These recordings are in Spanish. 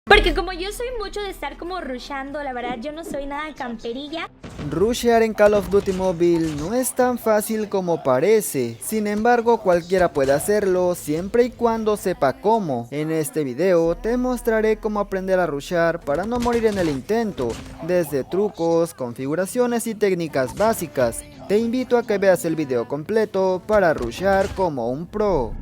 Porque como yo soy mucho de estar como rushando, la verdad yo no soy nada camperilla. Rushear en Call of Duty Mobile no es tan fácil como parece, sin embargo cualquiera puede hacerlo siempre y cuando sepa cómo. En este video te mostraré cómo aprender a rushear para no morir en el intento, desde trucos, configuraciones y técnicas básicas. Te invito a que veas el video completo para rushear como un pro.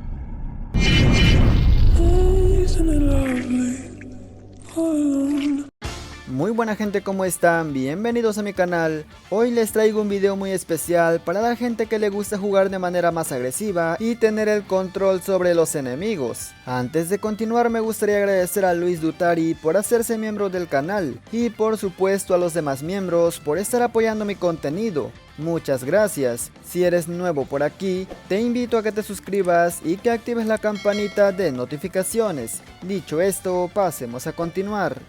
Muy buena gente, ¿cómo están? Bienvenidos a mi canal. Hoy les traigo un video muy especial para la gente que le gusta jugar de manera más agresiva y tener el control sobre los enemigos. Antes de continuar me gustaría agradecer a Luis Dutari por hacerse miembro del canal y por supuesto a los demás miembros por estar apoyando mi contenido. Muchas gracias. Si eres nuevo por aquí, te invito a que te suscribas y que actives la campanita de notificaciones. Dicho esto, pasemos a continuar.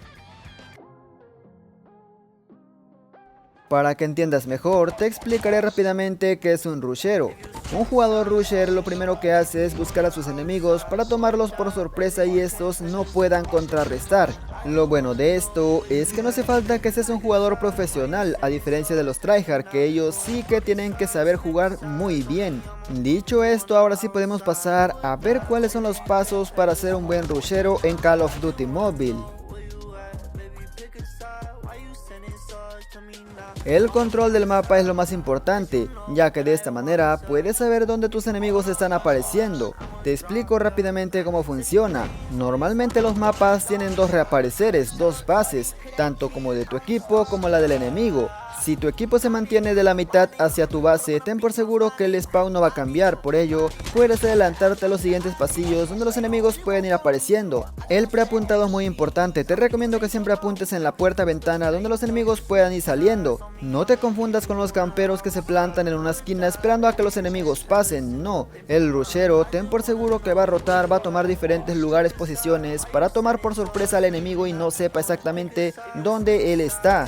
Para que entiendas mejor, te explicaré rápidamente qué es un rushero. Un jugador rusher lo primero que hace es buscar a sus enemigos para tomarlos por sorpresa y estos no puedan contrarrestar. Lo bueno de esto es que no hace falta que seas un jugador profesional, a diferencia de los tryhard, que ellos sí que tienen que saber jugar muy bien. Dicho esto, ahora sí podemos pasar a ver cuáles son los pasos para ser un buen rushero en Call of Duty Mobile. El control del mapa es lo más importante, ya que de esta manera puedes saber dónde tus enemigos están apareciendo. Te explico rápidamente cómo funciona. Normalmente los mapas tienen dos reapareceres, dos bases, tanto como de tu equipo como la del enemigo. Si tu equipo se mantiene de la mitad hacia tu base, ten por seguro que el spawn no va a cambiar, por ello puedes adelantarte a los siguientes pasillos donde los enemigos pueden ir apareciendo. El preapuntado es muy importante, te recomiendo que siempre apuntes en la puerta ventana donde los enemigos puedan ir saliendo. No te confundas con los camperos que se plantan en una esquina esperando a que los enemigos pasen, no. El rushero, ten por seguro que va a rotar, va a tomar diferentes lugares, posiciones para tomar por sorpresa al enemigo y no sepa exactamente dónde él está.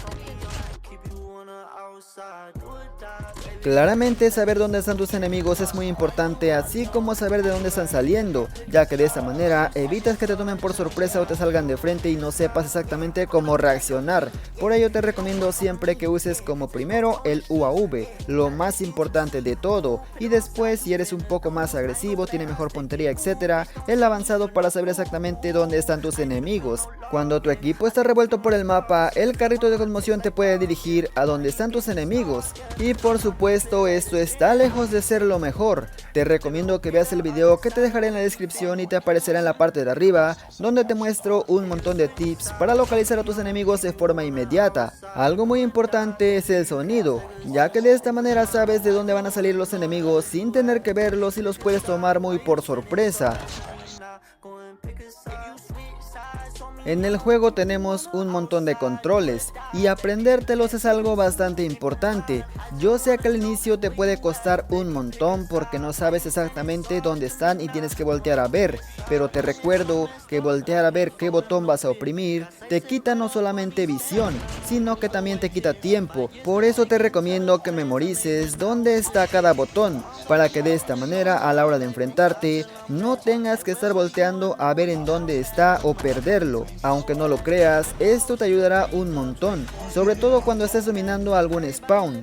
Claramente saber dónde están tus enemigos es muy importante, así como saber de dónde están saliendo, ya que de esta manera evitas que te tomen por sorpresa o te salgan de frente y no sepas exactamente cómo reaccionar. Por ello te recomiendo siempre que uses como primero el UAV, lo más importante de todo, y después si eres un poco más agresivo, tiene mejor puntería, etc., el avanzado para saber exactamente dónde están tus enemigos. Cuando tu equipo está revuelto por el mapa, el carrito de conmoción te puede dirigir a donde están tus enemigos, y por supuesto esto está lejos de ser lo mejor. Te recomiendo que veas el video que te dejaré en la descripción y te aparecerá en la parte de arriba, donde te muestro un montón de tips para localizar a tus enemigos de forma inmediata. Algo muy importante es el sonido, ya que de esta manera sabes de dónde van a salir los enemigos sin tener que verlos y los puedes tomar muy por sorpresa. En el juego tenemos un montón de controles y aprendértelos es algo bastante importante. Yo sé que al inicio te puede costar un montón porque no sabes exactamente dónde están y tienes que voltear a ver, pero te recuerdo que voltear a ver qué botón vas a oprimir te quita no solamente visión, sino que también te quita tiempo. Por eso te recomiendo que memorices dónde está cada botón, para que de esta manera a la hora de enfrentarte no tengas que estar volteando a ver en dónde está o perderlo. Aunque no lo creas, esto te ayudará un montón, sobre todo cuando estés dominando algún spawn.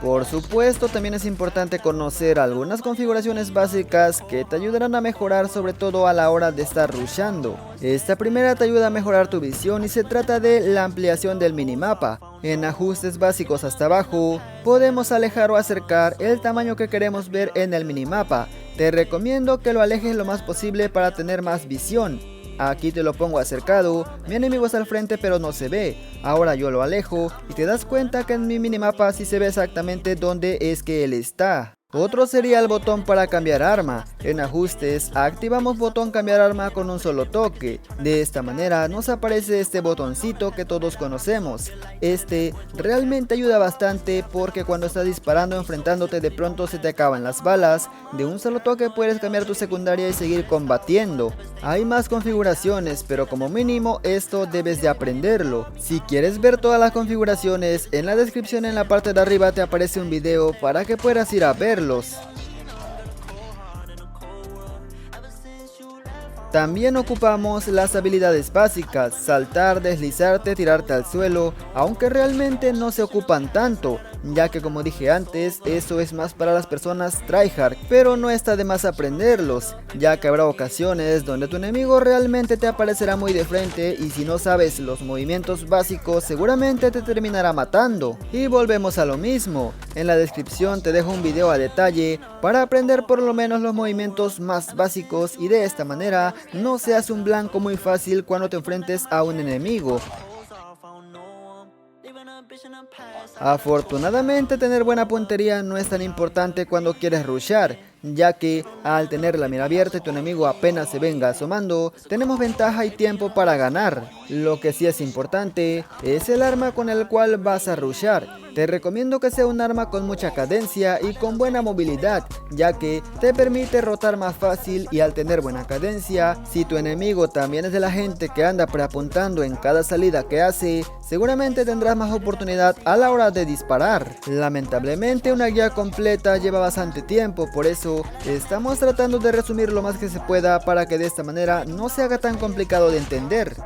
Por supuesto, también es importante conocer algunas configuraciones básicas que te ayudarán a mejorar, sobre todo a la hora de estar rushando. Esta primera te ayuda a mejorar tu visión y se trata de la ampliación del minimapa. En ajustes básicos hasta abajo, podemos alejar o acercar el tamaño que queremos ver en el minimapa. Te recomiendo que lo alejes lo más posible para tener más visión. Aquí te lo pongo acercado, mi enemigo está al frente pero no se ve. Ahora yo lo alejo y te das cuenta que en mi minimapa sí se ve exactamente dónde es que él está. Otro sería el botón para cambiar arma. En ajustes activamos botón cambiar arma con un solo toque. De esta manera nos aparece este botoncito que todos conocemos. Este realmente ayuda bastante porque cuando estás disparando enfrentándote de pronto se te acaban las balas. De un solo toque puedes cambiar tu secundaria y seguir combatiendo. Hay más configuraciones, pero como mínimo esto debes de aprenderlo. Si quieres ver todas las configuraciones, en la descripción en la parte de arriba te aparece un video para que puedas ir a verlo. También ocupamos las habilidades básicas, saltar, deslizarte, tirarte al suelo, aunque realmente no se ocupan tanto, ya que como dije antes, eso es más para las personas tryhard, pero no está de más aprenderlos, ya que habrá ocasiones donde tu enemigo realmente te aparecerá muy de frente y si no sabes los movimientos básicos seguramente te terminará matando. Y volvemos a lo mismo, en la descripción te dejo un video a detalle para aprender por lo menos los movimientos más básicos y de esta manera no seas un blanco muy fácil cuando te enfrentes a un enemigo. Afortunadamente tener buena puntería no es tan importante cuando quieres rushear, ya que al tener la mira abierta y tu enemigo apenas se venga asomando, tenemos ventaja y tiempo para ganar. Lo que sí es importante es el arma con el cual vas a rushear. Te recomiendo que sea un arma con mucha cadencia y con buena movilidad, ya que te permite rotar más fácil y al tener buena cadencia, si tu enemigo también es de la gente que anda preapuntando en cada salida que hace, seguramente tendrás más oportunidad a la hora de disparar. Lamentablemente una guía completa lleva bastante tiempo, por eso estamos tratando de resumir lo más que se pueda para que de esta manera no se haga tan complicado de entender.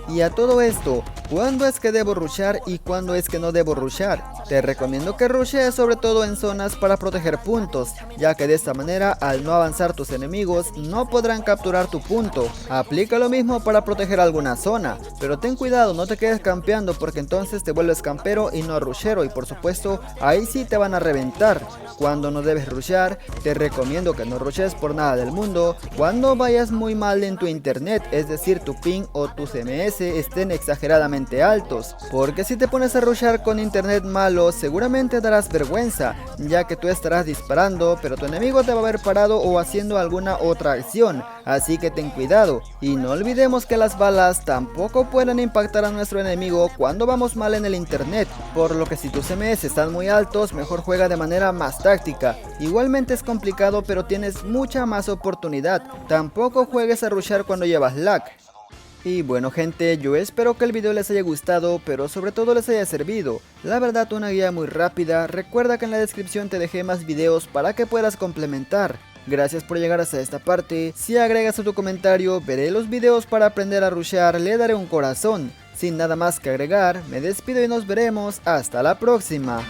Y a todo esto, ¿cuándo es que debo rushear y cuándo es que no debo rushear? Te recomiendo que rushees sobre todo en zonas para proteger puntos, ya que de esta manera al no avanzar tus enemigos no podrán capturar tu punto. Aplica lo mismo para proteger alguna zona, pero ten cuidado, no te quedes campeando porque entonces te vuelves campero y no rushero y por supuesto ahí sí te van a reventar. Cuando no debes rushear, te recomiendo que no rushes por nada del mundo cuando vayas muy mal en tu internet, es decir tu ping o tus CMS estén exageradamente altos, porque si te pones a rushear con internet malo seguramente darás vergüenza, ya que tú estarás disparando pero tu enemigo te va a haber parado o haciendo alguna otra acción, así que ten cuidado. Y no olvidemos que las balas tampoco pueden impactar a nuestro enemigo cuando vamos mal en el internet, por lo que si tus CMS están muy altos mejor juega de manera más táctica. Igualmente es complicado pero tienes mucha más oportunidad, tampoco juegues a rushear cuando llevas lag. Y bueno gente, yo espero que el video les haya gustado, pero sobre todo les haya servido. La verdad una guía muy rápida, recuerda que en la descripción te dejé más videos para que puedas complementar. Gracias por llegar hasta esta parte, si agregas a tu comentario veré los videos para aprender a rushear, le daré un corazón. Sin nada más que agregar, me despido y nos veremos hasta la próxima.